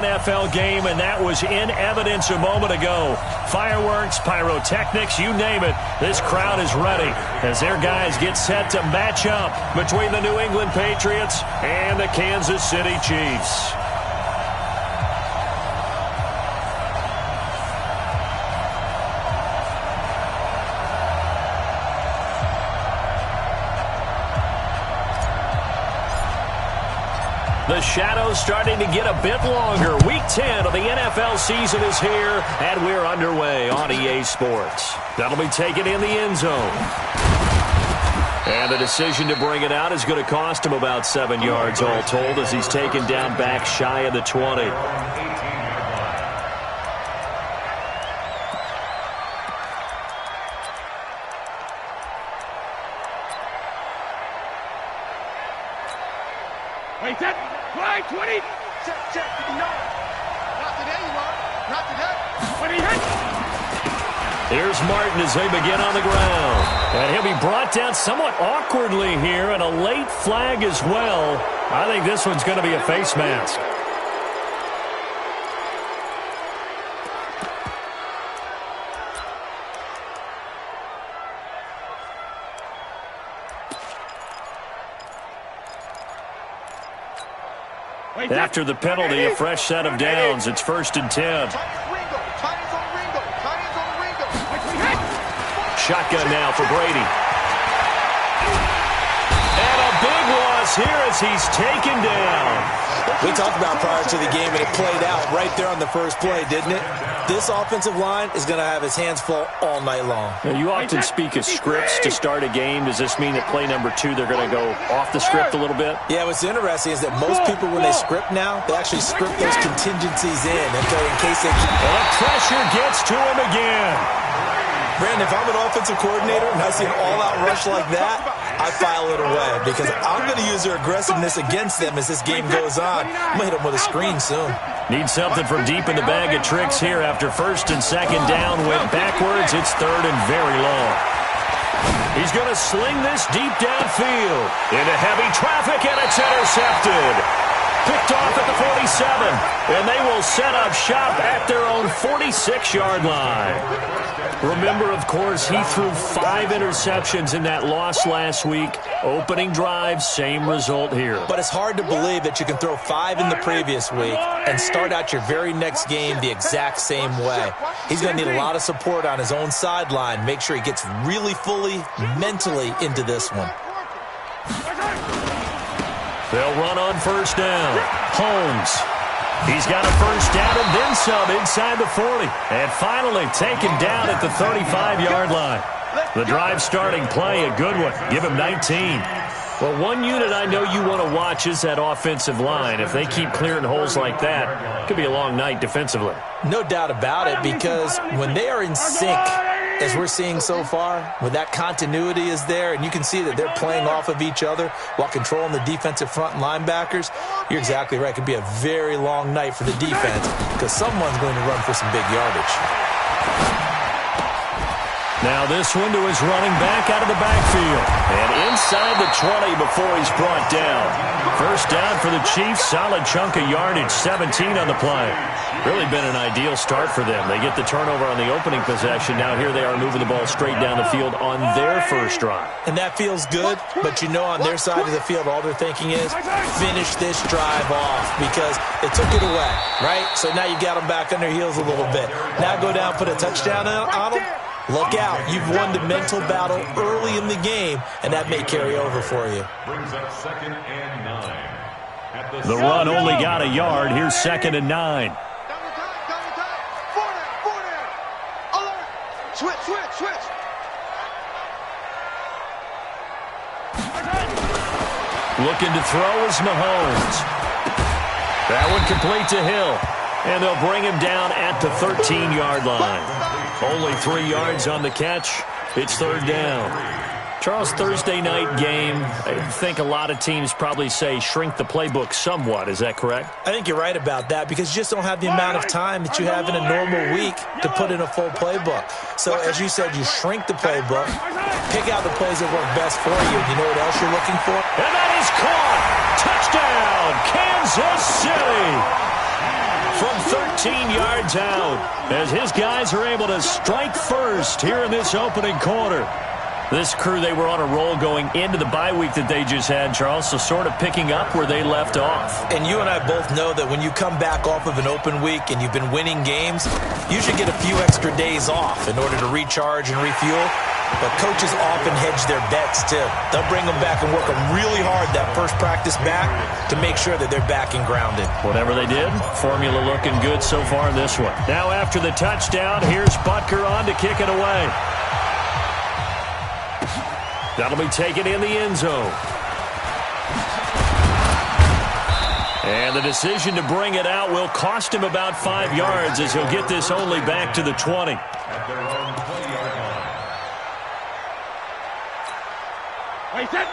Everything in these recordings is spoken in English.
NFL game, and that was in evidence a moment ago. Fireworks, pyrotechnics, you name it. This crowd is ready as their guys get set to match up between the New England Patriots and the Kansas City Chiefs. The shadow's starting to get a bit longer. Week 10 of the NFL season is here, and we're underway on EA Sports. That'll be taken in the end zone. And the decision to bring it out is going to cost him about 7 yards all told as he's taken down back shy of the 20. Wait, that fly 20. Check. Not today, you are. Not today. When he hit. Here's Martin as they begin on the ground. And he'll be brought down somewhat awkwardly here, and a late flag as well. I think this one's going to be a face mask. After the penalty, a fresh set of downs. It's 1st and 10. Shotgun now for Brady. And a big loss here as he's taken down. We talked about prior to the game, and it played out right there on the first play, didn't it? This offensive line is going to have his hands full all night long. Now, you often speak of scripts to start a game. Does this mean that play number 2, they're going to go off the script a little bit? Yeah, what's interesting is that most people, when they script now, they actually script those contingencies in case they... Well, the pressure gets to him again. Brandon, if I'm an offensive coordinator and I see an all-out rush like that, I file it away because I'm going to use their aggressiveness against them as this game goes on. I'm going to hit them with a screen soon. Need something from deep in the bag of tricks here after 1st and 2nd down. Went backwards. It's 3rd and very long. He's going to sling this deep downfield into heavy traffic, and it's intercepted. Picked off at the 47, and they will set up shop at their own 46-yard line. Remember, of course, he threw 5 interceptions in that loss last week. Opening drive, same result here. But it's hard to believe that you can throw 5 in the previous week and start out your very next game the exact same way. He's going to need a lot of support on his own sideline. Make sure he gets really fully, mentally into this one. They'll run on 1st down. Holmes. He's got a 1st down and then some inside the 40. And finally taken down at the 35-yard line. The drive starting play, a good one. Give him 19. Well, one unit I know you want to watch is that offensive line. If they keep clearing holes like that, it could be a long night defensively. No doubt about it, because when they are in sync, as we're seeing so far, when that continuity is there, and you can see that they're playing off of each other while controlling the defensive front linebackers, you're exactly right. It could be a very long night for the defense because someone's going to run for some big yardage. Now this one to his running back out of the backfield. And inside the 20 before he's brought down. 1st down for the Chiefs. Solid chunk of yardage. 17 on the play. Really been an ideal start for them. They get the turnover on the opening possession. Now here they are moving the ball straight down the field on their first drive. And that feels good, but you know on their side of the field all they're thinking is finish this drive off because they took it away, right? So now you got them back on their heels a little bit. Now go down, put a touchdown on them. Look out. You've won the mental battle early in the game, and that may carry over for you. The run only got a yard. Here's 2nd and 9. Switch. Looking to throw is Mahomes. That one complete to Hill. And they'll bring him down at the 13-yard line. Only 3 yards on the catch. It's 3rd down. Charles, Thursday night game, I think a lot of teams probably say shrink the playbook somewhat. Is that correct? I think you're right about that because you just don't have the amount of time that you have in a normal week to put in a full playbook. So, as you said, you shrink the playbook, pick out the plays that work best for you. You know what else you're looking for? And that is caught. Touchdown, Kansas City. from 13 yards out as his guys are able to strike first here in this opening quarter. This crew, they were on a roll going into the bye week that they just had, Charles, so sort of picking up where they left off. And you and I both know that when you come back off of an open week and you've been winning games, you should get a few extra days off in order to recharge and refuel. But coaches often hedge their bets, too. They'll bring them back and work them really hard that first practice back to make sure that they're back and grounded. Whatever they did, formula looking good so far in this one. Now after the touchdown, here's Butker on to kick it away. That'll be taken in the end zone. And the decision to bring it out will cost him about 5 yards as he'll get this only back to the 20.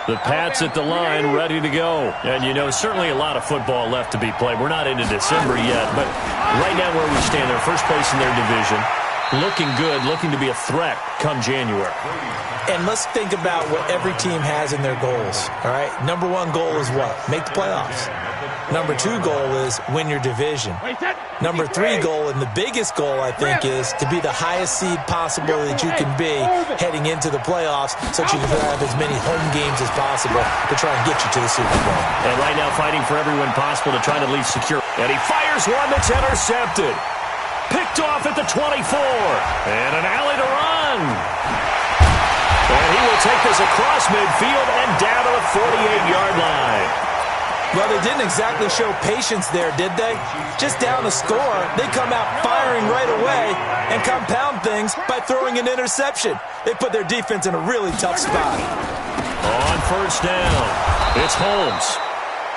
The Pats at the line, ready to go. And, you know, certainly a lot of football left to be played. We're not into December yet, but right now where we stand, they're first place in their division. Looking good, looking to be a threat come January. And let's think about what every team has in their goals, all right? Number one goal is what? Make the playoffs. Number two goal is win your division. Number three goal, and the biggest goal, I think, is to be the highest seed possible that you can be heading into the playoffs so that you can have as many home games as possible to try and get you to the Super Bowl. And right now fighting for every win possible to try to at least secure. And he fires one that's intercepted. Picked off at the 24. And an alley to run. And he will take this across midfield and down to the 48-yard line. Well, they didn't exactly show patience there, did they? Just down the score, they come out firing right away and compound things by throwing an interception. They put their defense in a really tough spot. On first down, it's Holmes.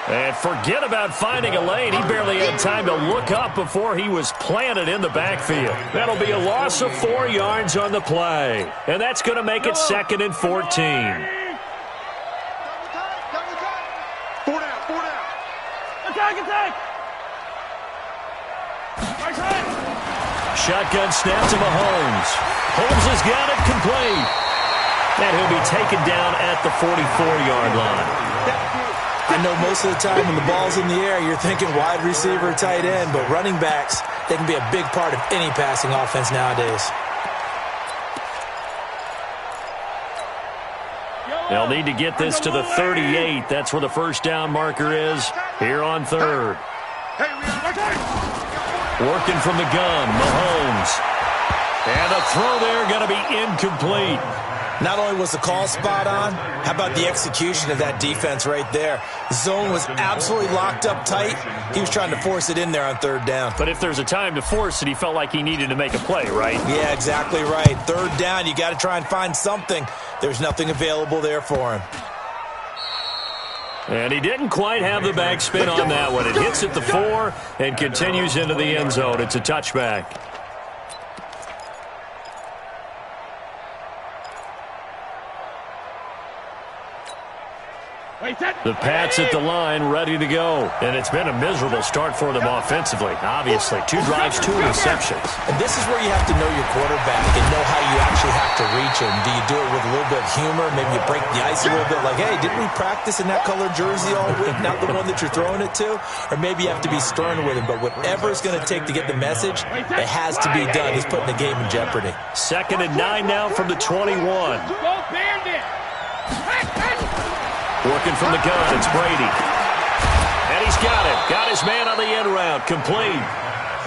And forget about finding a lane. He barely had time to look up before he was planted in the backfield. That'll be a loss of 4 yards on the play. And that's going to make it 2nd and 14. Shotgun snap to Mahomes. Holmes has got it complete. And he'll be taken down at the 44-yard line. I know most of the time when the ball's in the air, you're thinking wide receiver, tight end, but running backs, they can be a big part of any passing offense nowadays. They'll need to get this to the 38. That's where the first down marker is here on third. Working from the gun, Mahomes. And a throw there going to be incomplete. Not only was the call spot on, how about the execution of that defense right there? The zone was absolutely locked up tight. He was trying to force it in there on third down. But if there's a time to force it, he felt like he needed to make a play, right? Yeah, exactly right. Third down, you got to try and find something. There's nothing available there for him. And he didn't quite have the backspin on that one. It hits at the 4 and continues into the end zone. It's a touchback. The Pats at the line, ready to go. And it's been a miserable start for them offensively. Obviously, 2 drives, 2 interceptions. And this is where you have to know your quarterback and know how you actually have to reach him. Do you do it with a little bit of humor? Maybe you break the ice a little bit like, hey, didn't we practice in that colored jersey all week, not the one that you're throwing it to? Or maybe you have to be stern with him. But whatever it's going to take to get the message, it has to be done. He's putting the game in jeopardy. 2nd and 9 now from the 21. Working from the gun, it's Brady. And he's got it. Got his man on the end route, complete.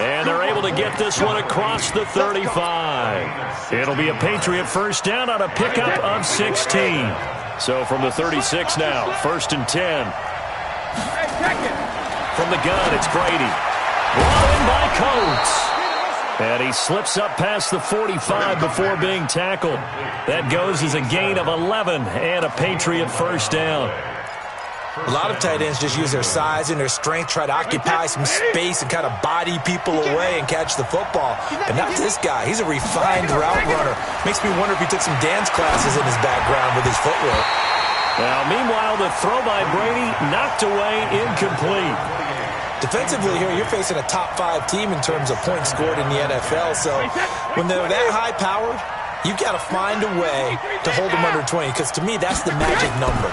And they're able to get this one across the 35. It'll be a Patriot first down on a pickup of 16. So from the 36 now, 1st and 10. From the gun, it's Brady. Brought in by Coates. And he slips up past the 45 before being tackled. That goes as a gain of 11 and a Patriot first down. A lot of tight ends just use their size and their strength, try to occupy some space and kind of body people away and catch the football. But not this guy. He's a refined route runner. Makes me wonder if he took some dance classes in his background with his footwork. Now, meanwhile, the throw by Brady knocked away, incomplete. Defensively here, you're facing a top 5 team in terms of points scored in the NFL. So when they're that high-powered You've got to find a way to hold them under 20, because to me, that's the magic number.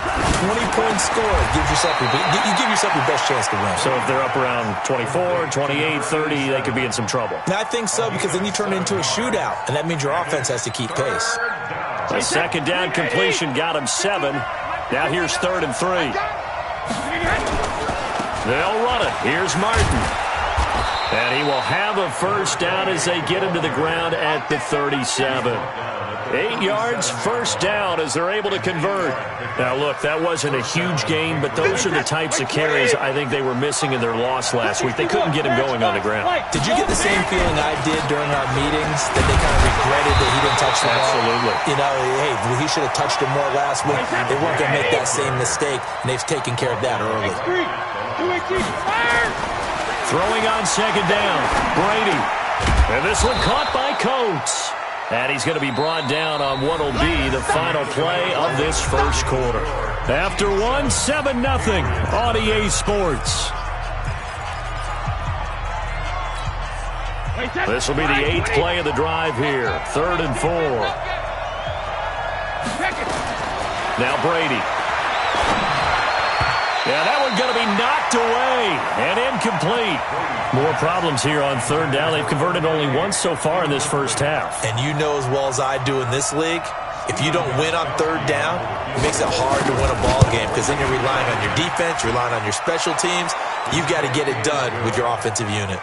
20-point score gives yourself you give yourself your best chance to win. So if they're up around 24, 28, 30, they could be in some trouble. And I think so, because then you turn it into a shootout, and that means your offense has to keep pace. A second down completion got him 7. Now here's 3rd and 3. They'll run it. Here's Martin. And he will have a first down as they get him to the ground at the 37. 8 yards, first down as they're able to convert. Now, look, that wasn't a huge gain, but those are the types of carries I think they were missing in their loss last week. They couldn't get him going on the ground. Did you get the same feeling I did during our meetings, that they kind of regretted that he didn't touch the ball? Absolutely. You know, hey, he should have touched it more last week. They weren't going to make that same mistake, and they've taken care of that early. Throwing on second down, Brady. And this one caught by Coates. And he's going to be brought down on what will be the final play of this first quarter. After 1, 7-0 on EA Sports. This will be the 8th play of the drive here. 3rd and 4. Now Brady. Yeah, that one's going to be knocked away and incomplete. More problems here on 3rd down. They've converted only once so far in this first half. And you know as well as I do in this league, if you don't win on 3rd down, it makes it hard to win a ball game, because then you're relying on your defense, you're relying on your special teams. You've got to get it done with your offensive unit.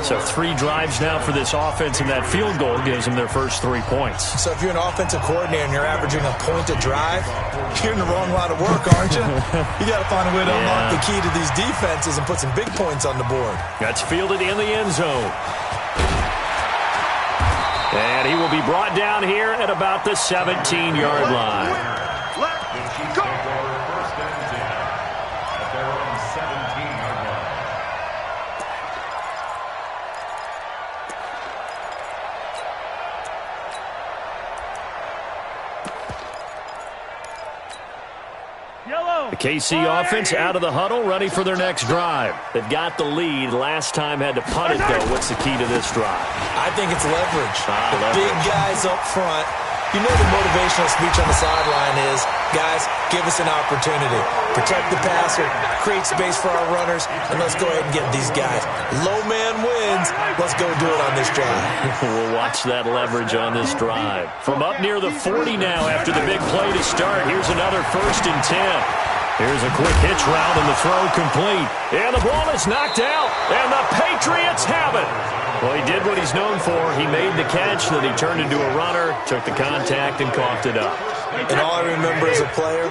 So 3 drives now for this offense, and that field goal gives them their first 3 points. So if you're an offensive coordinator and you're averaging a point a drive, you're in the wrong line of work, aren't you? You got to find a way to unlock the key to these defenses and put some big points on the board. That's fielded in the end zone. And he will be brought down here at about the 17-yard line. Let's go. The KC offense out of the huddle, ready for their next drive. They've got the lead. Last time had to punt it, though. What's the key to this drive? I think it's leverage. The leverage. Big guys up front. You know the motivational speech on the sideline is, guys, give us an opportunity. Protect the passer, create space for our runners, and let's go ahead and get these guys. Low man wins. Let's go do it on this drive. We'll watch that leverage on this drive. From up near the 40 now after the big play to start. Here's another 1st and 10. Here's a quick hitch route and the throw complete. And the ball is knocked out, and the Patriots have it. Well, he did what he's known for. He made the catch, then he turned into a runner, took the contact, and coughed it up. And all I remember as a player,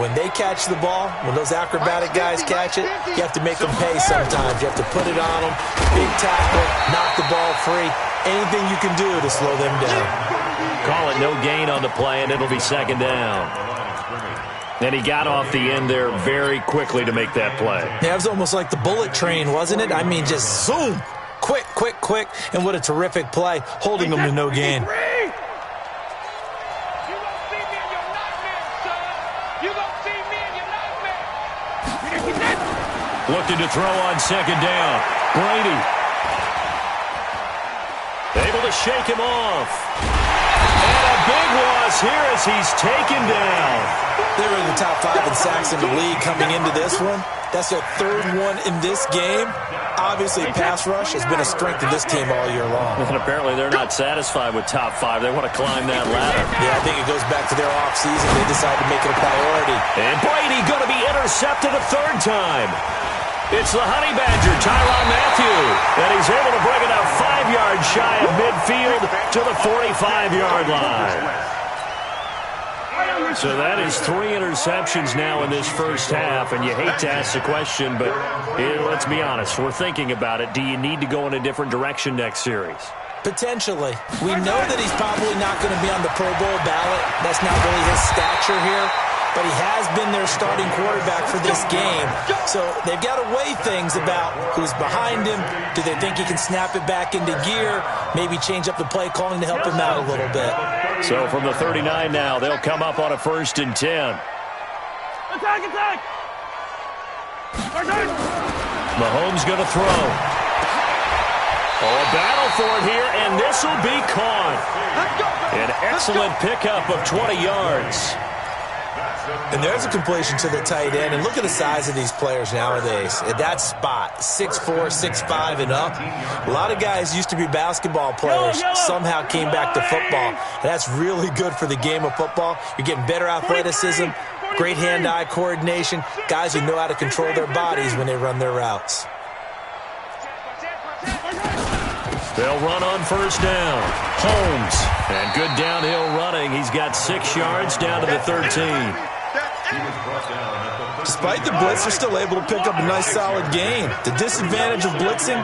when they catch the ball, when those acrobatic guys catch it, you have to make them pay sometimes. You have to put it on them, big tackle, knock the ball free, anything you can do to slow them down. Call it no gain on the play, and it'll be 2nd down. And he got off the end there very quickly to make that play. Yeah, it was almost like the bullet train, wasn't it? I mean, just zoom, quick, quick, quick, and what a terrific play, holding them to no gain. Looking to throw on 2nd down. Brady. Able to shake him off. And a big loss here as he's taken down. They were in the top 5 in sacks in the league coming into this one. That's their 3rd one in this game. Obviously, pass rush has been a strength of this team all year long. And apparently they're not satisfied with top 5. They want to climb that ladder. Yeah, I think it goes back to their offseason. They decided to make it a priority. And Brady going to be intercepted a 3rd time. It's the Honey Badger, Tyrann Mathieu. And he's able to bring it out 5 yards shy of midfield to the 45-yard line. So that is 3 interceptions now in this first half, and you hate to ask the question, but let's be honest. We're thinking about it. Do you need to go in a different direction next series? Potentially. We know that he's probably not going to be on the Pro Bowl ballot. That's not really his stature here. But he has been their starting quarterback for this game. So they've got to weigh things about who's behind him. Do they think he can snap it back into gear? Maybe change up the play calling to help him out a little bit. So from the 39 now, they'll come up on a 1st and 10. Attack, attack! Mahomes going to throw. Oh, a battle for it here, and this will be caught. An excellent pickup of 20 yards. And there's a completion to the tight end. And look at the size of these players nowadays. At that spot, 6'4", 6'5", and up. A lot of guys used to be basketball players, somehow came back to football. And that's really good for the game of football. You're getting better athleticism, great hand-eye coordination, guys who know how to control their bodies when they run their routes. They'll run on first down. Holmes, and good downhill running. He's got 6 yards down to the 13. Despite the blitz, they're still able to pick up a nice solid gain. The disadvantage of blitzing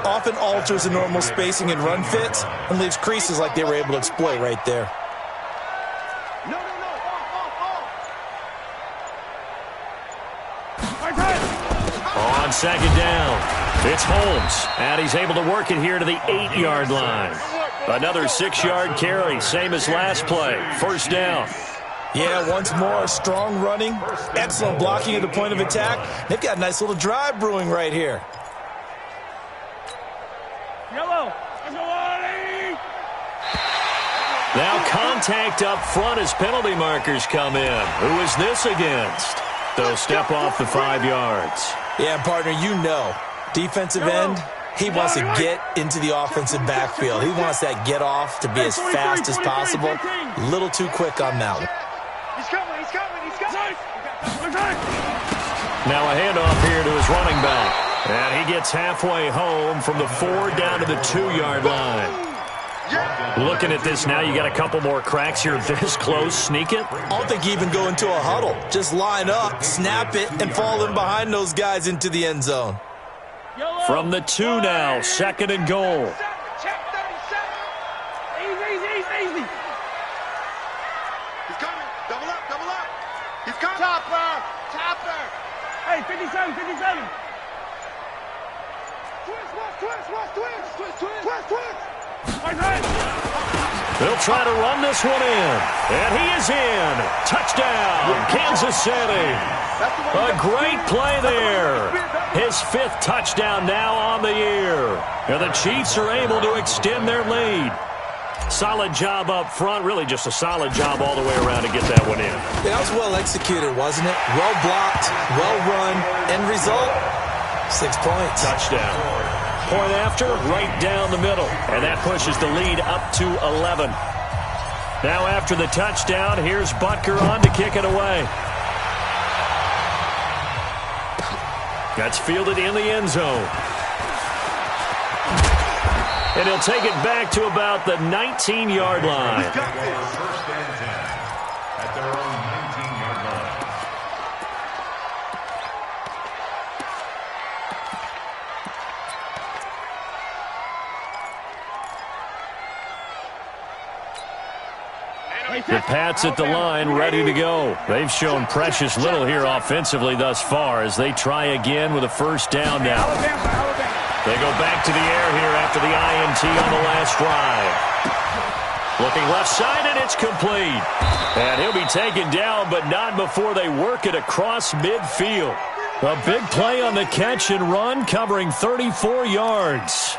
often alters the normal spacing and run fits and leaves creases like they were able to exploit right there. On second down, it's Holmes, and he's able to work it here to the 8-yard line. Another 6-yard carry, same as last play. First down. Yeah, once more, strong running, excellent blocking at the point of attack. They've got a nice little drive brewing right here. Now contact up front as penalty markers come in. Who is this against? They'll step off the 5 yards. Yeah, partner, you know, defensive end, he wants to get into the offensive backfield. He wants that get off to be as fast as possible. A little too quick on that one. He's coming. Now a handoff here to his running back. And he gets halfway home from the 4 down to the 2-yard line. Looking at this now, you got a couple more cracks here this close. Sneak it. I don't think you even go into a huddle. Just line up, snap it, and fall in behind those guys into the end zone. From the 2 now, second and goal. Check 37. Easy. He's coming. Double up. He's coming. Topper. Hey, 57. Twist. They'll try to run this one in. And he is in. Touchdown, Kansas City. A great play there. His 5th touchdown now on the year. And the Chiefs are able to extend their lead. Solid job up front. Really just a solid job all the way around to get that one in. That was well executed, wasn't it? Well blocked, well run. End result, 6 points. Touchdown. Point after, right down the middle. And that pushes the lead up to 11. Now after the touchdown, here's Butker on to kick it away. That's fielded in the end zone. And he'll take it back to about the 19-yard line. First and 10 at their own 19-yard line. The Pats at the line, ready to go. They've shown precious little here offensively thus far as they try again with a first down now. They go back to the air here after the INT on the last drive. Looking left side, and it's complete. And he'll be taken down, but not before they work it across midfield. A big play on the catch and run, covering 34 yards.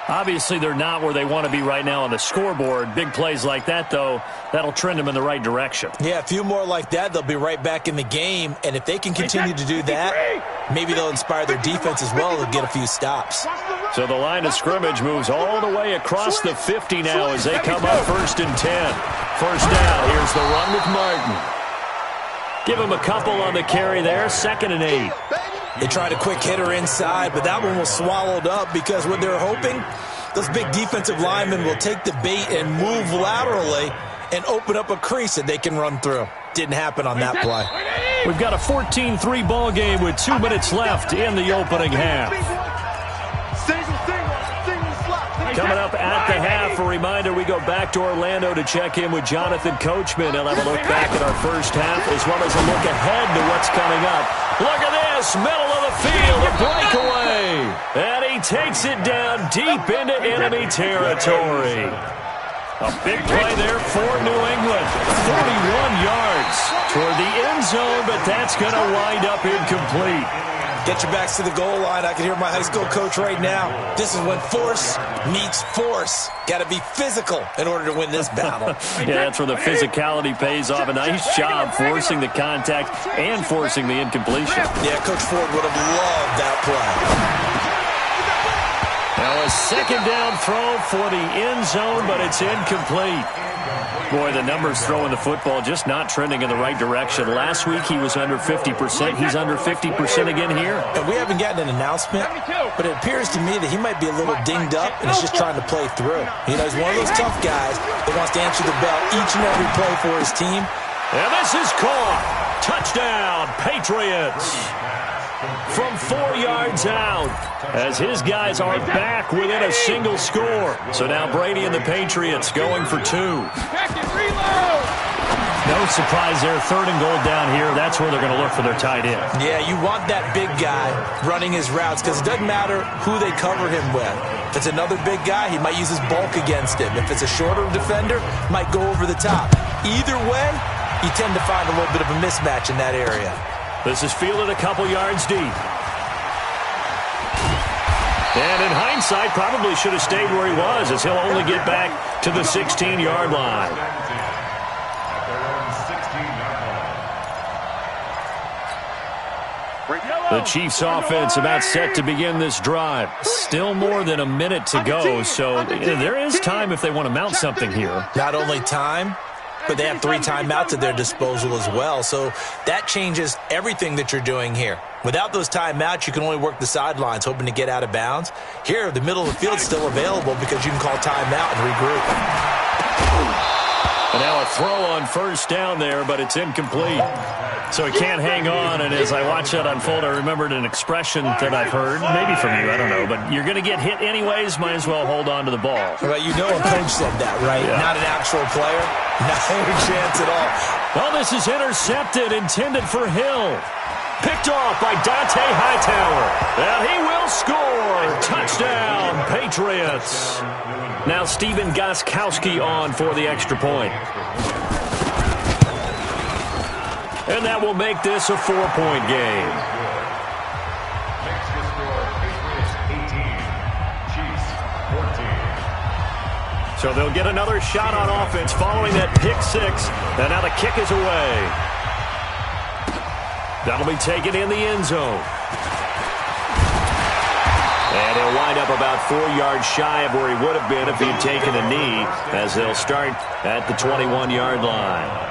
Obviously, they're not where they want to be right now on the scoreboard. Big plays like that, though, that'll trend them in the right direction. Yeah, a few more like that, they'll be right back in the game. And if they can continue to do that, maybe they'll inspire their defense as well. They'll get a few stops. So the line of scrimmage moves all the way across the 50 now as they come up first and 10. First down, here's the run with Martin. Give him a couple on the carry there, 2nd and 8. They tried a quick hitter inside, but that one was swallowed up because what they're hoping, those big defensive linemen will take the bait and move laterally and open up a crease that they can run through. Didn't happen on that play. We've got a 14-3 ball game with 2 minutes left in the opening half. Coming up at the half, a reminder, we go back to Orlando to check in with Jonathan Coachman. He'll have a look back at our first half as well as a look ahead to what's coming up. Look at this, middle of the field, a breakaway. And he takes it down deep into enemy territory. A big play there for New England. 41 yards toward the end zone, but that's going to wind up incomplete. Get your backs to the goal line. I can hear my high school coach right now. This is when force meets force. Got to be physical in order to win this battle. Yeah, that's where the physicality pays off. A nice job forcing the contact and forcing the incompletion. Yeah, Coach Ford would have loved that play. Now a second down throw for the end zone, but it's incomplete. Boy, the numbers throwing the football just not trending in the right direction. Last week he was under 50%. He's under 50% again here. And we haven't gotten an announcement, but it appears to me that he might be a little dinged up and he's just trying to play through. You know, he's one of those tough guys that wants to answer the bell each and every play for his team. And this is caught. Touchdown, Patriots. From 4 yards out, as his guys are back within a single score. So now Brady and the Patriots going for 2. No surprise there, 3rd and goal down here. That's where they're going to look for their tight end. Yeah, you want that big guy running his routes because it doesn't matter who they cover him with. If it's another big guy, he might use his bulk against him. If it's a shorter defender, might go over the top. Either way, you tend to find a little bit of a mismatch in that area. This is fielded a couple yards deep. And in hindsight, probably should have stayed where he was, as he'll only get back to the 16-yard line. The Chiefs' offense about set to begin this drive. Still more than a minute to go, so there is time if they want to mount something here. Not only time, but they have 3 timeouts at their disposal as well. So that changes everything that you're doing here. Without those timeouts, you can only work the sidelines, hoping to get out of bounds. Here, the middle of the field is still available because you can call timeout and regroup. And now a throw on first down there, but it's incomplete. So he can't hang on, and as I watch that unfold, I remembered an expression that I've heard, maybe from you, I don't know, but you're going to get hit anyways, might as well hold on to the ball. Well, you know a coach said that, right? Yeah. Not an actual player. No chance at all. Well, this is intercepted, intended for Hill. Picked off by Dante Hightower. And he will score. Touchdown, Patriots. Now Steven Gostkowski on for the extra point. And that will make this a 4-point game. So they'll get another shot on offense following that pick 6. And now the kick is away. That'll be taken in the end zone. And he'll wind up about 4 yards shy of where he would have been if he had taken a knee, as they'll start at the 21-yard line.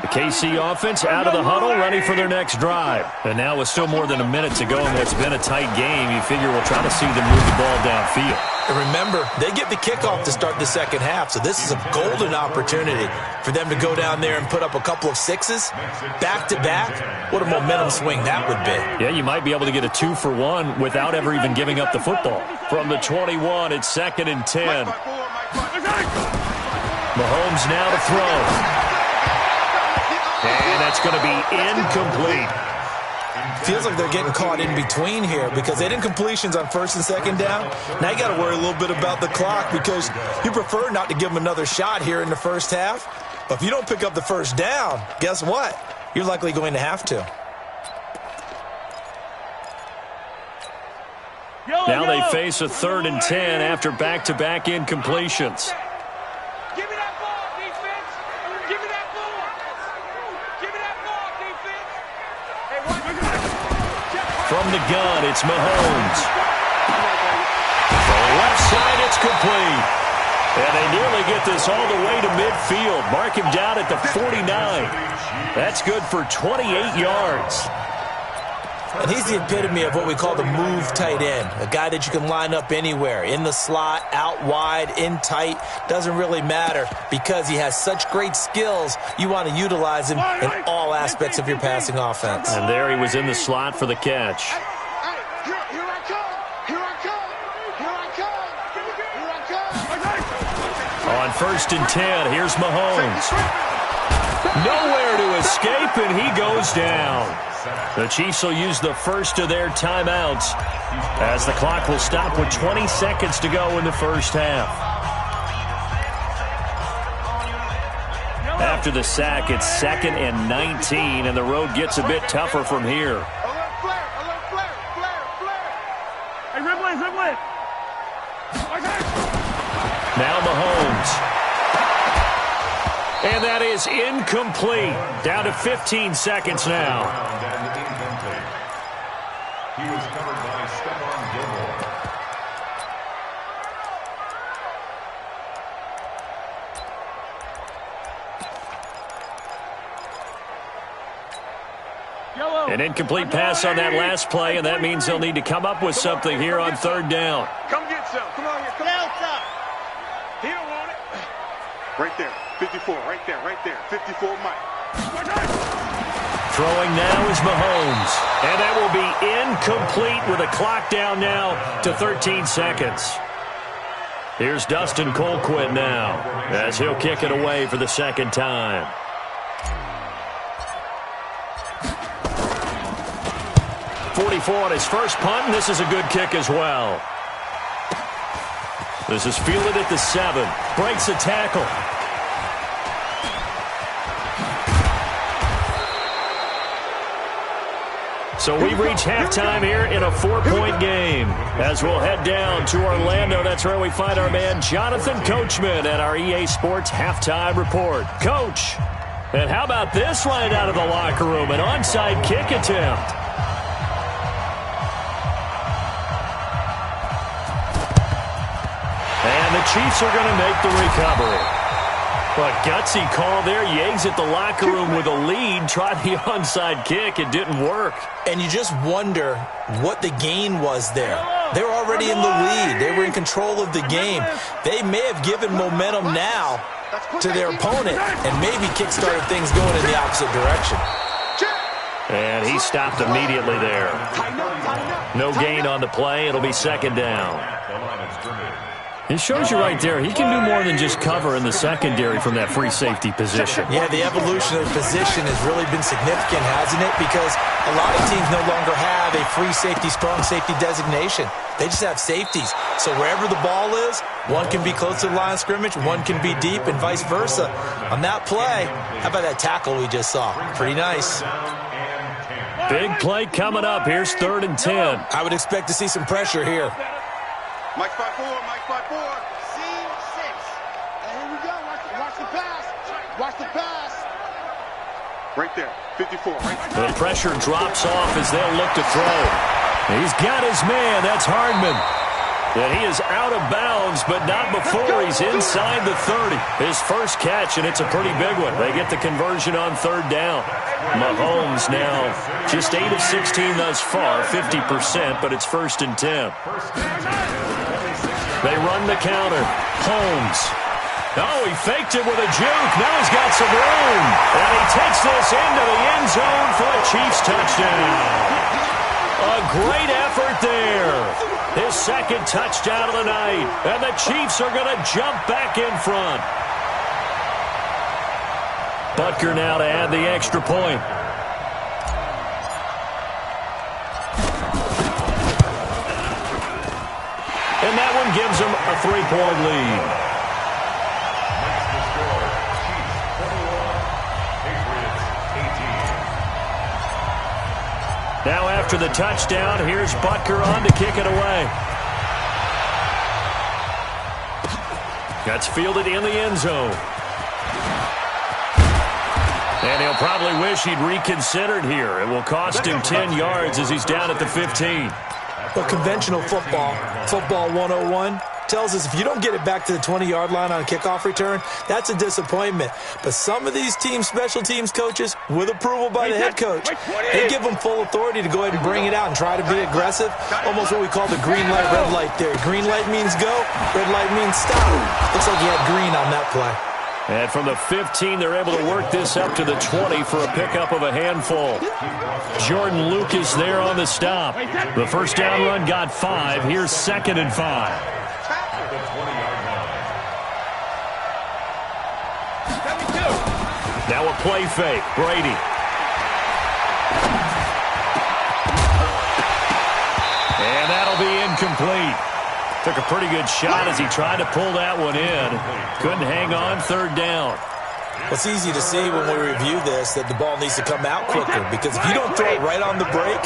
The KC offense out of the huddle, ready for their next drive. And now with still more than a minute to go and what's been a tight game, you figure we'll try to see them move the ball downfield. And remember, they get the kickoff to start the second half, so this is a golden opportunity for them to go down there and put up a couple of 6s back-to-back. What a momentum swing that would be. Yeah, you might be able to get a 2-for-1 without ever even giving up the football. From the 21, it's 2nd and 10. Mahomes now to throw. And that's going to be incomplete. Feels like they're getting caught in between here because they did completions on 1st and 2nd down. Now you got to worry a little bit about the clock because you prefer not to give them another shot here in the first half. But if you don't pick up the first down, guess what? You're likely going to have to. Now they face a 3rd and 10 after back-to-back incompletions. From the gun, it's Mahomes. From the left side, it's complete. And they nearly get this all the way to midfield. Mark him down at the 49. That's good for 28 yards. And he's the epitome of what we call the move tight end. A guy that you can line up anywhere. In the slot, out wide, in tight. Doesn't really matter because he has such great skills. You want to utilize him in all aspects of your passing offense. And there he was in the slot for the catch. On 1st and 10, here's Mahomes. Nowhere to escape, and he goes down. The Chiefs will use the first of their timeouts as the clock will stop with 20 seconds to go in the first half. After the sack, it's 2nd and 19, and the road gets a bit tougher from here. Now Mahomes. And that is incomplete. Down to 15 seconds now. He was covered by Stephon Gilmore. An incomplete pass on that last play, and that means they'll need to come up with something here on third down. Come get some. Come on here. Come on. He don't want it. Right there. 54. Right there. Right there. 54 Mike. Throwing now is Mahomes. And that will be incomplete with a clock down now to 13 seconds. Here's Dustin Colquitt now as he'll kick it away for the second time. On his first punt, and this is a good kick as well. This is fielded at the 7. Breaks a tackle. So we reach halftime here in a 4-point game. As we'll head down to Orlando, that's where we find our man Jonathan Coachman at our EA Sports Halftime Report. Coach, and how about this right out of the locker room? An onside kick attempt. And the Chiefs are going to make the recovery. But gutsy call there. Yates at the locker room with a lead. Tried the onside kick. It didn't work. And you just wonder what the gain was there. They were already in the lead. They were in control of the game. They may have given momentum now to their opponent and maybe kickstarted things going in the opposite direction. And he stopped immediately there. No gain on the play. It'll be second down. It shows you right there, he can do more than just cover in the secondary from that free safety position. Yeah, the evolution of the position has really been significant, hasn't it? Because a lot of teams no longer have a free safety, strong safety designation. They just have safeties. So wherever the ball is, one can be close to the line of scrimmage, one can be deep, and vice versa. On that play, how about that tackle we just saw? Pretty nice. Big play coming up. Here's 3rd and 10. I would expect to see some pressure here. Mike 5-4, Mike 5-4. Scene 6. And here we go. Watch the pass. Watch the pass. Right there. 54. Right there. The pressure drops off as they'll look to throw. He's got his man. That's Hardman. And he is out of bounds, but not before he's inside the 30. His first catch, and it's a pretty big one. They get the conversion on 3rd down. Mahomes now just 8 of 16 thus far, 50%, but it's 1st and 10. They run the counter. Holmes. Oh, he faked it with a juke. Now he's got some room. And he takes this into the end zone for a Chiefs touchdown. A great effort there. His second touchdown of the night. And the Chiefs are going to jump back in front. Butker now to add the extra point. And that one gives them a 3-point lead. Makes the score Chiefs 21, Patriots 18. Now after the touchdown, here's Butker on to kick it away. That's fielded in the end zone. And he'll probably wish he'd reconsidered here. It will cost him 10 yards as he's down at the 15. But conventional football 101, tells us if you don't get it back to the 20-yard line on a kickoff return, that's a disappointment. But some of these teams, special teams coaches, with approval by the head coach, they give them full authority to go ahead and bring it out and try to be aggressive. Almost what we call the green light, red light theory. Green light means go, red light means stop. Looks like he had green on that play. And from the 15, they're able to work this up to the 20 for a pickup of a handful. Jordan Lucas there on the stop. The first down run got 5. Here's 2nd and 5. Now a play fake. Brady. And that'll be incomplete. Took a pretty good shot as he tried to pull that one in. Couldn't hang on 3rd down. It's easy to see when we review this that the ball needs to come out quicker, because if you don't throw it right on the break,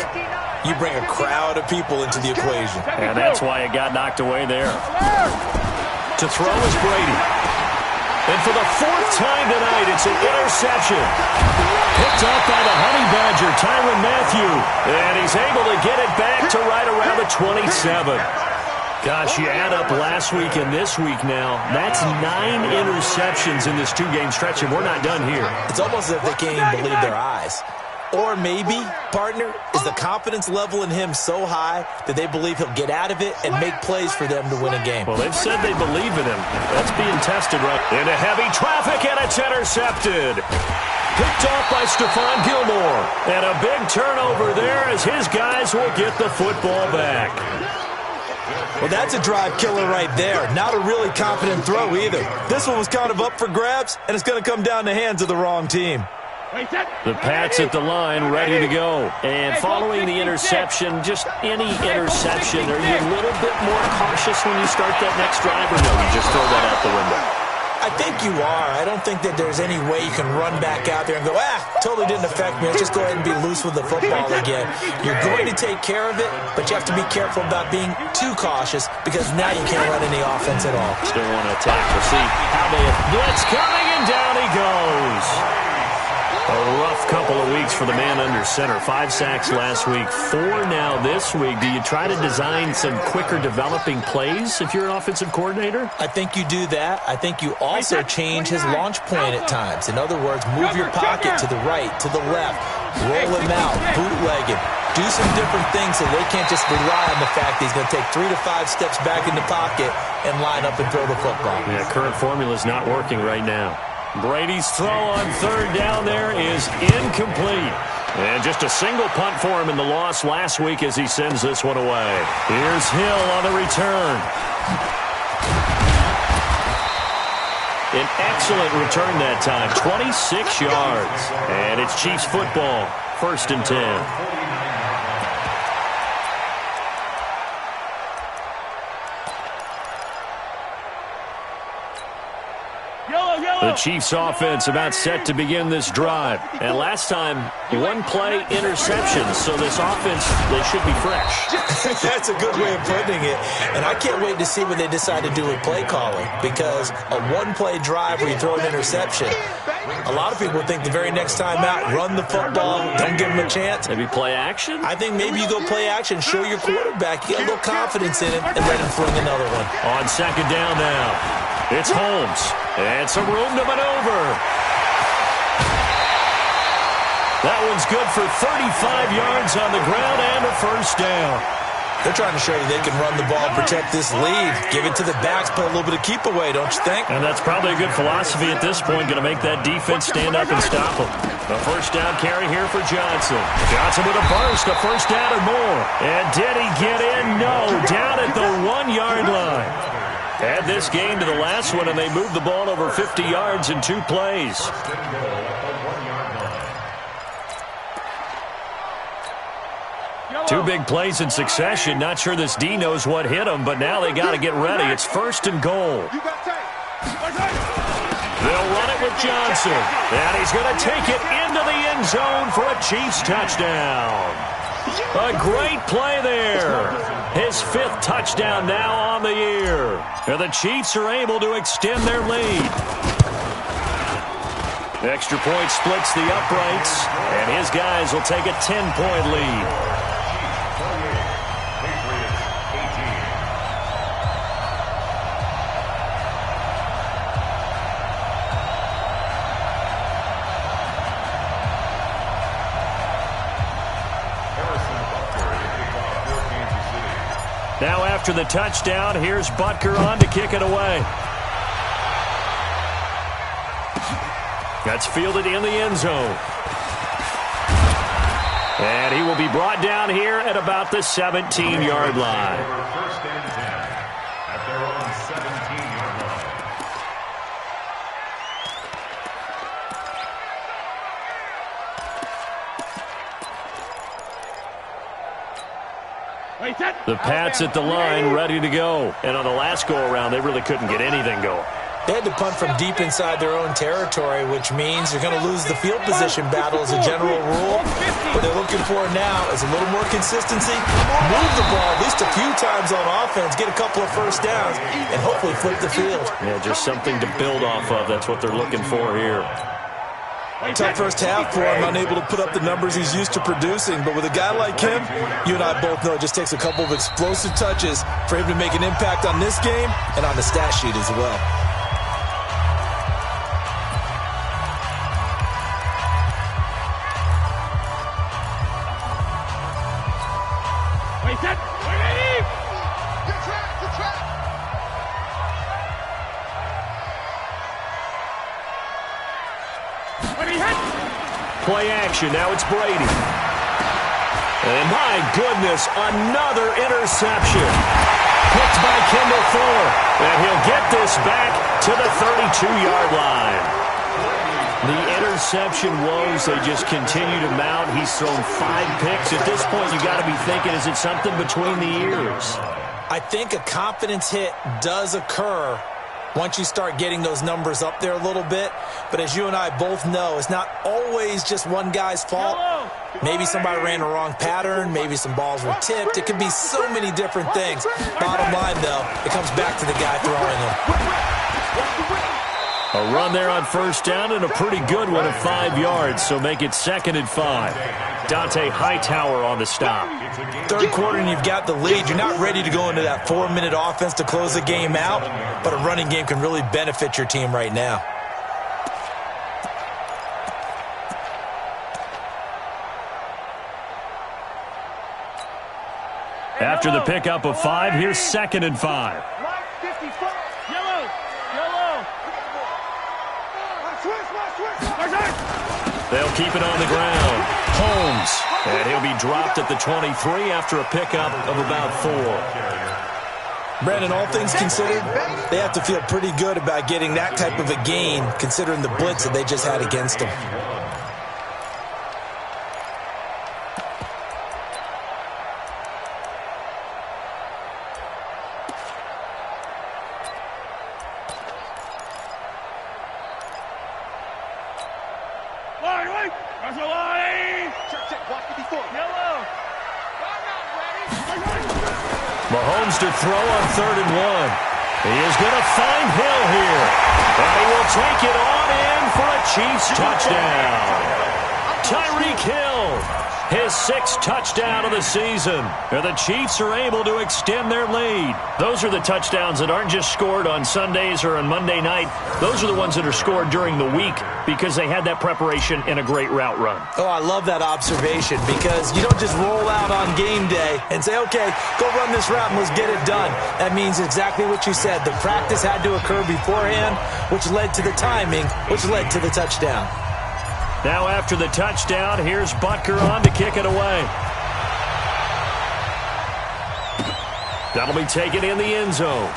you bring a crowd of people into the equation. And that's why it got knocked away there. To throw is Brady. And for the fourth time tonight, it's an interception. Picked up by the Honey Badger, Tyrann Mathieu. And he's able to get it back to right around the 27. Gosh, you add up last week and this week now, that's 9 interceptions in this 2-game stretch, and we're not done here. It's almost as if they can't even believe their eyes. Or maybe, partner, is the confidence level in him so high that they believe he'll get out of it and make plays for them to win a game. Well, they've said they believe in him. That's being tested right into heavy traffic, and it's intercepted. Picked off by Stephon Gilmore. And a big turnover there as his guys will get the football back. Well, that's a drive killer right there. Not a really confident throw either. This one was kind of up for grabs, and it's going to come down the hands of the wrong team. The Pats at the line, ready to go. And following the interception, just any interception, are you a little bit more cautious when you start that next drive, or no, you just throw that out the window? I think you are. I don't think that there's any way you can run back out there and go, totally didn't affect me. Let's just go ahead and be loose with the football again. You're going to take care of it, but you have to be careful about being too cautious, because now you can't run any offense at all. Still want to attack. We'll see how they have blitz coming, and down he goes. A rough couple of weeks for the man under center. 5 sacks last week, 4 now this week. Do you try to design some quicker developing plays if you're an offensive coordinator? I think you do that. I think you also change his launch point at times. In other words, move your pocket to the right, to the left, roll him out, bootleg him. Do some different things so they can't just rely on the fact that he's going to take 3 to 5 steps back in the pocket and line up and throw the football. Yeah, current formula is not working right now. Brady's throw on third down there is incomplete. And just a single punt for him in the loss last week as he sends this one away. Here's Hill on the return. An excellent return that time, 26 yards. And it's Chiefs football, 1st and 10. The Chiefs offense about set to begin this drive. And last time, 1-play interceptions. So this offense, they should be fresh. That's a good way of putting it. And I can't wait to see what they decide to do with play calling. Because a 1-play drive where you throw an interception, a lot of people think the very next time out, run the football, don't give them a chance. Maybe play action? I think maybe you go play action, show your quarterback, you get a little confidence in him, and let him fling another one. On 2nd down now. It's Holmes, and some room to maneuver. That one's good for 35 yards on the ground and a 1st down. They're trying to show you they can run the ball, protect this lead, give it to the backs, put a little bit of keep away, don't you think? And that's probably a good philosophy at this point, going to make that defense stand up and stop them. A 1st down carry here for Johnson. Johnson with a burst, a 1st down or more. And did he get in? No, down at the 1-yard line. Add this game to the last one, and they moved the ball over 50 yards in 2 plays. Two big plays in succession. Not sure this D knows what hit him, but now they got to get ready. It's 1st and goal. They'll run it with Johnson, and he's going to take it into the end zone for a Chiefs touchdown. A great play there. His 5th touchdown now on the year. And the Chiefs are able to extend their lead. Extra point splits the uprights, and his guys will take a 10-point lead. Now after the touchdown, here's Butker on to kick it away. That's fielded in the end zone. And he will be brought down here at about the 17-yard line. 1st and 10 at their own 17-yard line. The Pats at the line, ready to go. And on the last go-around, they really couldn't get anything going. They had to punt from deep inside their own territory, which means you're going to lose the field position battle as a general rule. What they're looking for now is a little more consistency, move the ball at least a few times on offense, get a couple of first downs, and hopefully flip the field. Yeah, just something to build off of. That's what they're looking for here. Tough first half for him, unable to put up the numbers he's used to producing. But with a guy like him, you and I both know it just takes a couple of explosive touches for him to make an impact on this game and on the stat sheet as well. Play action. Now it's Brady. And my goodness, another interception. Picked by Kendall Fuller. And he'll get this back to the 32-yard line. The interception woes, they just continue to mount. He's thrown 5 picks. At this point, you got to be thinking, is it something between the ears? I think a confidence hit does occur once you start getting those numbers up there a little bit. But as you and I both know, it's not always just one guy's fault. Maybe somebody ran the wrong pattern. Maybe some balls were tipped. It could be so many different things. Bottom line, though, it comes back to the guy throwing them. A run there on first down and a pretty good one at 5 yards, so make it 2nd and 5. Dante Hightower on the stop. Third quarter and you've got the lead. You're not ready to go into that 4-minute offense to close the game out, but a running game can really benefit your team right now. After the pickup of 5, here's 2nd and 5. They'll keep it on the ground. Holmes. And he'll be dropped at the 23 after a pickup of about 4. Brandon, all things considered, they have to feel pretty good about getting that type of a gain, considering the blitz that they just had against them. Mahomes to throw on 3rd and 1. He is going to find Hill here. And he will take it on in for a Chiefs touchdown. Tyreek Hill, his 6th touchdown of the season. And the Chiefs are able to extend their lead. Those are the touchdowns that aren't just scored on Sundays or on Monday night. Those are the ones that are scored during the week because they had that preparation and a great route run. Oh, I love that observation because you don't just roll out on game day and say, okay, go run this route and let's get it done. That means exactly what you said. The practice had to occur beforehand, which led to the timing, which led to the touchdown. Now after the touchdown, here's Butker on to kick it away. That'll be taken in the end zone.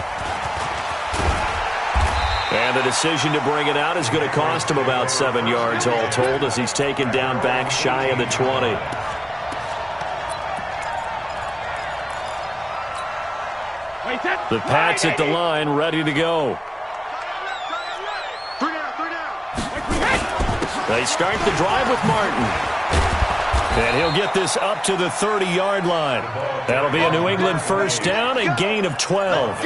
And the decision to bring it out is going to cost him about 7 yards all told as he's taken down back shy of the 20. The Pats at the line, ready to go. They start the drive with Martin. And he'll get this up to the 30-yard line. That'll be a New England first down and gain of 12.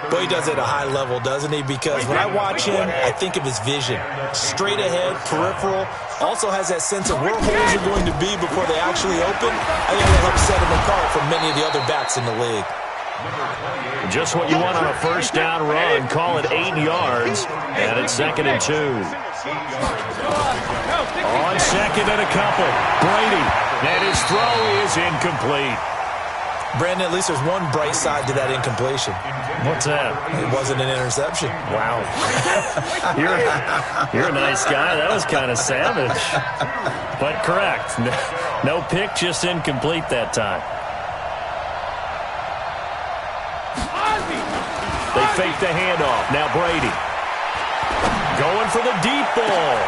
Boy, he does it at a high level, doesn't he? Because when I watch him, I think of his vision. Straight ahead, peripheral. Also has that sense of where holes are going to be before they actually open. I think that'll help set him apart from many of the other backs in the league. Just what you want on a first down run. Call it 8 yards. And it's 2nd and 2. On 2nd and a couple. Brady. And his throw is incomplete. Brandon, at least there's one bright side to that incompletion. What's that? It wasn't an interception. Wow. You're a nice guy. That was kind of savage. But correct. No pick, just incomplete that time. They fake the handoff. Now Brady. Going for the deep ball.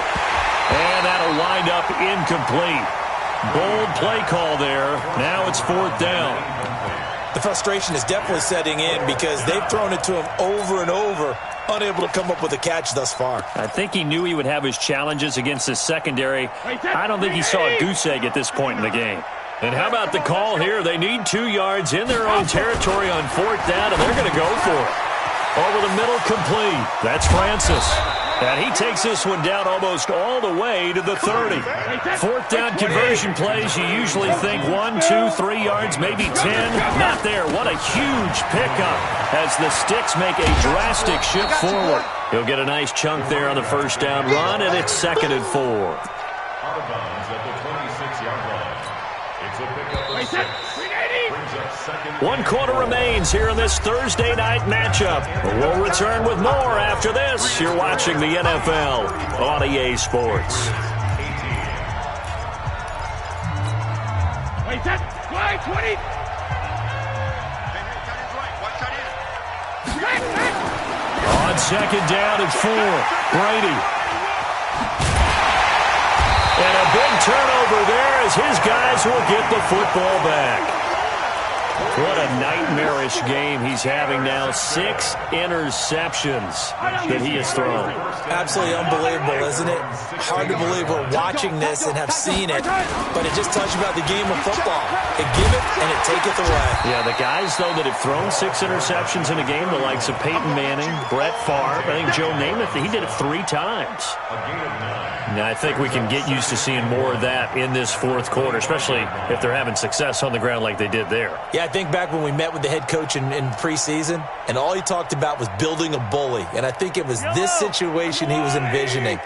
And that'll wind up incomplete. Bold play call there. Now it's 4th down. The frustration is definitely setting in because they've thrown it to him over and over, unable to come up with a catch thus far. I think he knew he would have his challenges against his secondary. I don't think he saw a goose egg at this point in the game. And how about the call here? They need 2 yards in their own territory on 4th down, and they're going to go for it. Over the middle, complete. That's Francis. And he takes this one down almost all the way to the 30. 4th down conversion plays, you usually think 1, 2, 3 yards, maybe 10. Not there. What a huge pickup as the Sticks make a drastic shift forward. He'll get a nice chunk there on the 1st down run, and it's 2nd and 4. Out of bounds at the 26-yard line. It's a pickup of 6. Brings up 2nd. 1 quarter remains here in this Thursday night matchup. We'll return with more after this. You're watching the NFL on EA Sports. Wait, that. Wait, 20. On 2nd down and 4. Brady. And a big turnover there as his guys will get the football back. What a nightmarish game he's having now. 6 interceptions that he has thrown. Absolutely unbelievable, isn't it? Hard to believe we're watching this and have seen it, but it just tells you about the game of football. It giveth and it taketh away. Yeah, the guys, though, that have thrown 6 interceptions in a game, the likes of Peyton Manning, Brett Favre, I think Joe Namath, he did it 3 times. Now, I think we can get used to seeing more of that in this 4th quarter, especially if they're having success on the ground like they did there. Yeah, I think back when we met with the head coach in preseason, and all he talked about was building a bully. And I think it was this situation he was envisioning.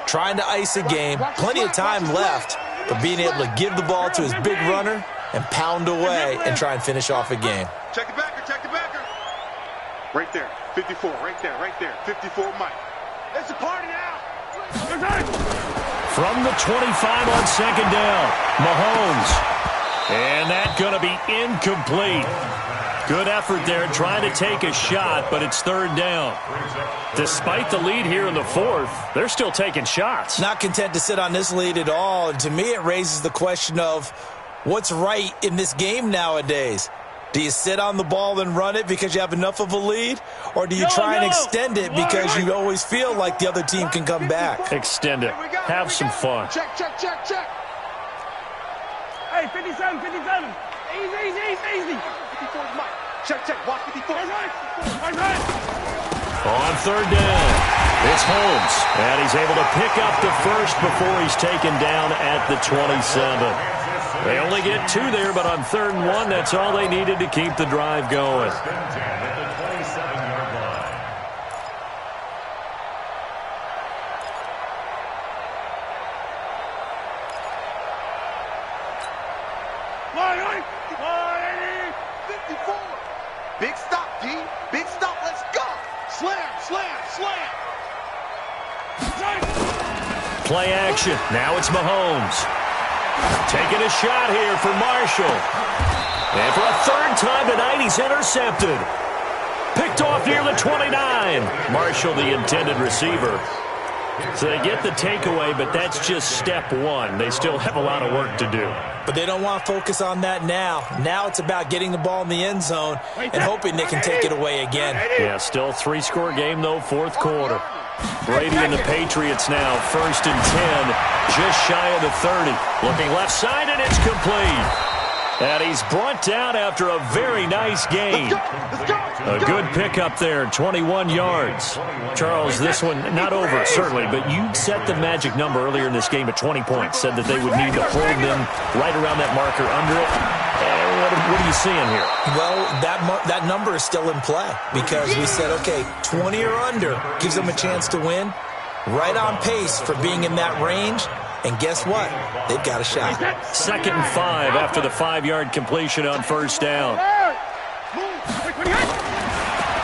Trying to ice a game, plenty of time left, but being able to give the ball to his big runner and pound away and try and finish off a game. Check the backer, check the backer. Right there, 54, right there, 54 Mike. It's a party now. From the 25 on 2nd down, Mahomes. And that's going to be incomplete. Good effort there trying to take a shot, but it's 3rd down. Despite the lead here in the 4th, they're still taking shots. Not content to sit on this lead at all. And to me, it raises the question of what's right in this game nowadays. Do you sit on the ball and run it because you have enough of a lead? Or do you try and extend it because you always feel like the other team can come back? Extend it. Have some fun. Check, check, check, check. Hey, 57, 57. Easy. 54 Mike. Check, check, watch 54. On 3rd down, it's Holmes. And he's able to pick up the first before he's taken down at the 27. They only get 2 there, but on 3rd and 1, that's all they needed to keep the drive going. At the 27-yard line. Line, 54. Big stop, D. Big stop. Let's go. Slam. Play action. Now it's Mahomes. Taking a shot here for Marshall. And for a 3rd time tonight, he's intercepted. Picked off near the 29. Marshall, the intended receiver. So they get the takeaway, but that's just step 1. They still have a lot of work to do. But they don't want to focus on that now. Now it's about getting the ball in the end zone and hoping they can take it away again. Yeah, still 3-score game, though, 4th quarter. Brady and the Patriots now, 1st and 10, just shy of the 30. Looking left side, and it's complete. And he's brought down after a very nice game. A good pickup there, 21 yards. Charles, this one not over, certainly, but you set the magic number earlier in this game at 20 points, said that they would need to hold them right around that marker under it. What are you seeing here? Well, that number is still in play because we said, okay, 20 or under gives them a chance to win. Right on pace for being in that range. And guess what? They've got a shot. 2nd and 5 after the 5-yard completion on 1st down.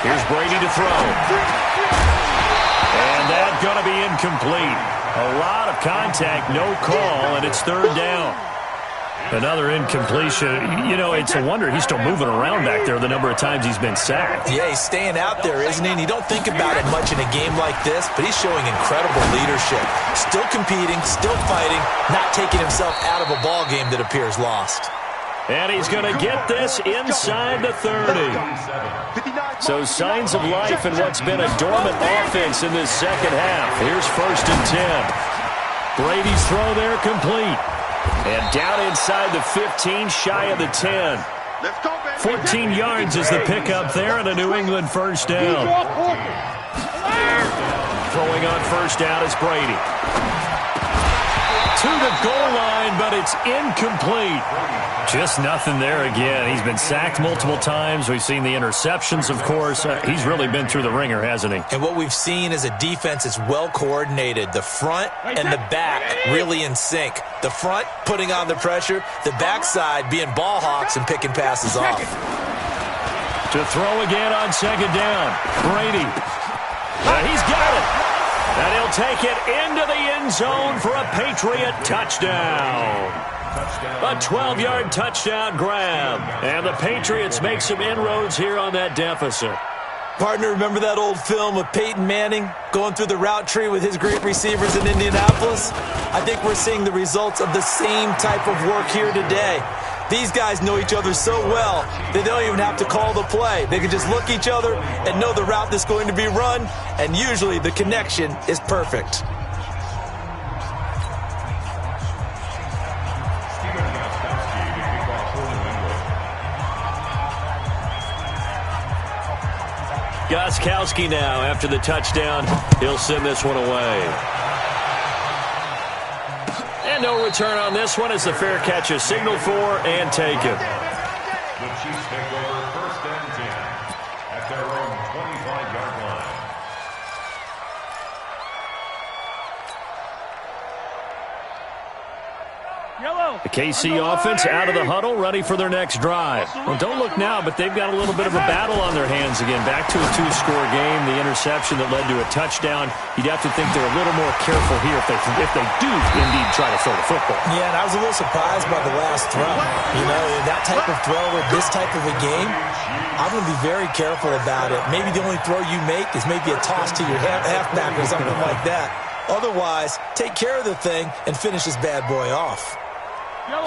Here's Brady to throw. And that's going to be incomplete. A lot of contact, no call, and it's 3rd down. Another incompletion. You know, it's a wonder he's still moving around back there the number of times he's been sacked. Yeah, he's staying out there, isn't he? And you don't think about it much in a game like this, but he's showing incredible leadership. Still competing, still fighting, not taking himself out of a ball game that appears lost. And he's going to get this inside the 30. 59 So signs of life in what's been a dormant offense in this second half. Here's 1st and 10. Brady's throw there complete. And down inside the 15, shy of the 10. 14 yards is the pickup there and a New England first down. Throwing on first down is Brady. To the goal line, but it's incomplete. Just nothing there again. He's been sacked multiple times. We've seen the interceptions, of course. He's really been through the ringer, hasn't he? And what we've seen is a defense that's well coordinated. The front and the back really in sync. The front putting on the pressure, the backside being ball hawks and picking passes off. To throw again on second down. Brady. He's got it. And he'll take it into the end zone for a Patriot touchdown. A 12-yard touchdown grab. And the Patriots make some inroads here on that deficit. Partner, remember that old film of Peyton Manning going through the route tree with his great receivers in Indianapolis? I think we're seeing the results of the same type of work here today. These guys know each other so well that they don't even have to call the play. They can just look each other and know the route that's going to be run, and usually the connection is perfect. Gostkowski now after the touchdown. He'll send this one away. And no return on this one as the fair catch is signaled for and taken. The Chiefs take over 1st and 10 at their own 25-yard line. The KC offense out of the huddle, ready for their next drive. Well, don't look now, but they've got a little bit of a battle on their hands again. Back to a 2-score game, the interception that led to a touchdown. You'd have to think they're a little more careful here if they do indeed try to throw the football. Yeah, and I was a little surprised by the last throw. You know, that type of throw with this type of a game, I'm going to be very careful about it. Maybe the only throw you make is maybe a toss to your halfback or something like that. Otherwise, take care of the thing and finish this bad boy off.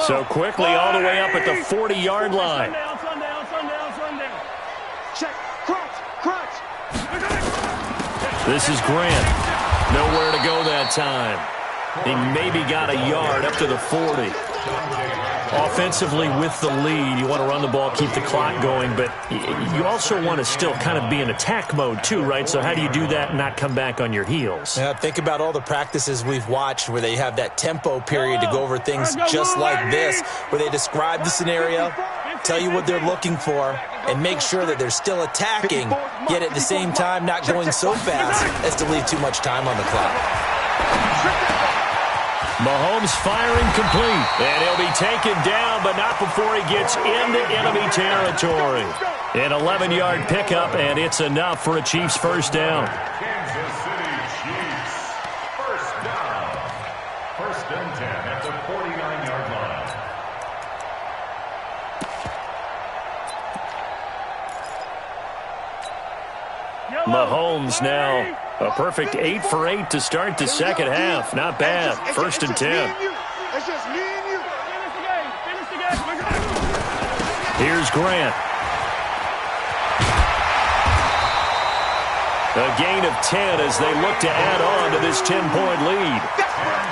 So quickly all the way up at the 40-yard line. This is Grant. Nowhere to go that time. He maybe got a yard up to the 40. Offensively with the lead, you want to run the ball, keep the clock going, but you also want to still kind of be in attack mode too, right? So how do you do that and not come back on your heels? Yeah, think about all the practices we've watched where they have that tempo period to go over things just like this, where they describe the scenario, tell you what they're looking for, and make sure that they're still attacking, yet at the same time not going so fast as to leave too much time on the clock. Mahomes firing complete, and he'll be taken down, but not before he gets into enemy territory. An 11-yard pickup, and it's enough for a Chiefs first down. Kansas City Chiefs, first down. 1st and 10 at the 49-yard line. Mahomes now a perfect 8 for 8 to start the second half. Not bad. 1st and 10. It's just me and you. Finish the game. Here's Grant. A gain of 10 as they look to add on to this 10-point lead.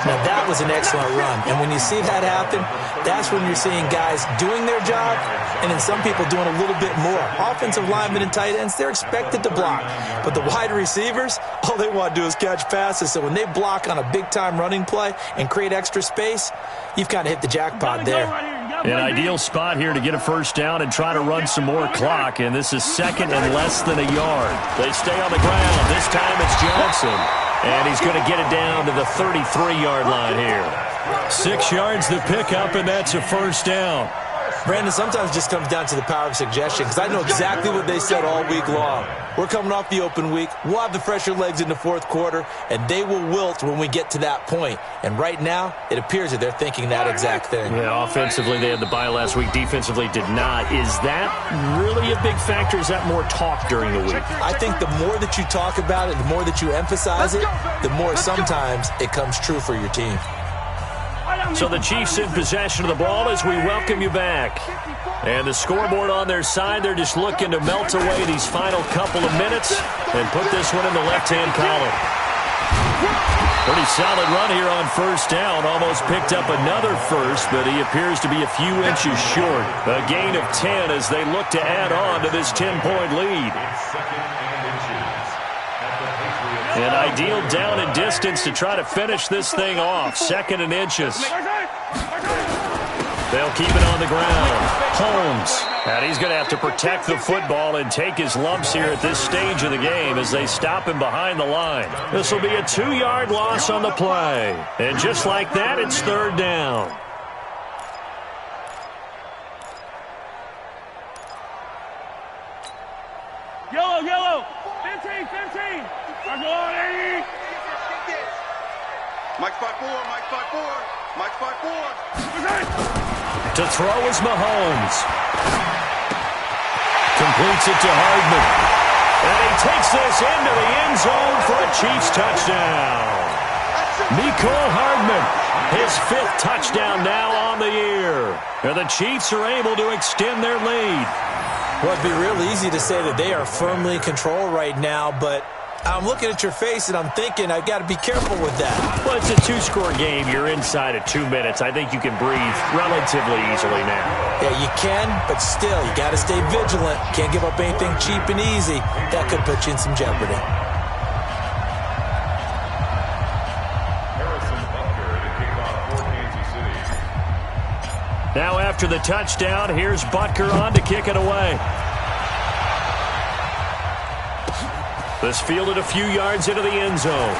Now, that was an excellent run. And when you see that happen, that's when you're seeing guys doing their job and then some people doing a little bit more. Offensive linemen and tight ends, they're expected to block. But the wide receivers, all they want to do is catch passes. So when they block on a big-time running play and create extra space, you've kind of hit the jackpot there. An ideal spot here to get a first down and try to run some more clock. And this is 2nd and less than a yard. They stay on the ground. This time it's Johnson. And he's going to get it down to the 33-yard line here. 6 yards the pickup, and that's a first down. Brandon, sometimes it just comes down to the power of suggestion, because I know exactly what they said all week long. We're coming off the open week. We'll have the fresher legs in the fourth quarter, and they will wilt when we get to that point. And right now, it appears that they're thinking that exact thing. Yeah, offensively, they had the bye last week. Defensively, did not. Is that really a big factor? Is that more talk during the week? I think the more that you talk about it, the more that you emphasize it, the more sometimes it comes true for your team. So the Chiefs in possession of the ball as we welcome you back. And the scoreboard on their side, they're just looking to melt away these final couple of minutes and put this one in the left-hand column. Pretty solid run here on first down. Almost picked up another first, but he appears to be a few inches short. A gain of 10 as they look to add on to this 10-point lead. An ideal down and distance to try to finish this thing off. 2nd and inches. They'll keep it on the ground. Holmes. And he's going to have to protect the football and take his lumps here at this stage of the game as they stop him behind the line. This will be a 2-yard loss on the play. And just like that, it's 3rd down. Yellow, yellow. 15, 15. I'm going. Mike 5-4, Mike 5-4, Mike 5-4. To throw is Mahomes. Completes it to Hardman. And he takes this into the end zone for a Chiefs touchdown. Mecole Hardman, his 5th touchdown now on the year. And the Chiefs are able to extend their lead. Well, it'd be real easy to say that they are firmly in control right now, but I'm looking at your face and I'm thinking I've got to be careful with that. Well, it's a 2-score game. You're inside of 2 minutes. I think you can breathe relatively easily now. Yeah, you can, but still, you got to stay vigilant. Can't give up anything cheap and easy. That could put you in some jeopardy. Now after the touchdown, here's Butker on to kick it away. This fielded a few yards into the end zone.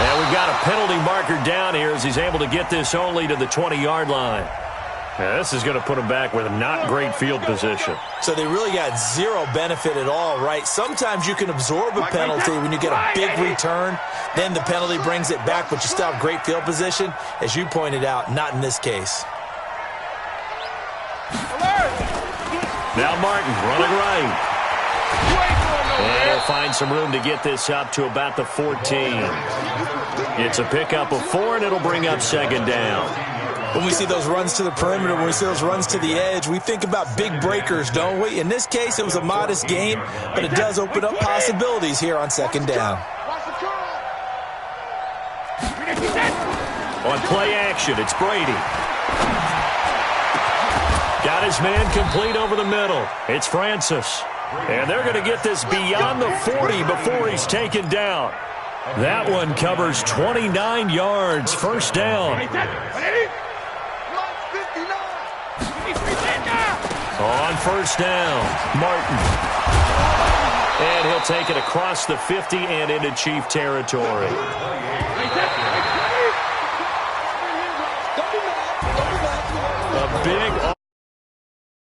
And we've got a penalty marker down here as he's able to get this only to the 20-yard line. Now, this is going to put him back with not great field position. So they really got zero benefit at all, right? Sometimes you can absorb a penalty when you get a big return. Then the penalty brings it back, but you still have great field position. As you pointed out, not in this case. Now Martin running right. And he'll find some room to get this up to about the 14. It's a pickup of 4, and it'll bring up 2nd down. When we see those runs to the perimeter, when we see those runs to the edge, we think about big breakers, don't we? In this case, it was a modest game, but it does open up possibilities here on 2nd down. On play action, it's Brady. Got his man complete over the middle. It's Francis. And they're going to get this beyond the 40 before he's taken down. That one covers 29 yards. 1st down. On 1st down, Martin. And he'll take it across the 50 and into Chief territory.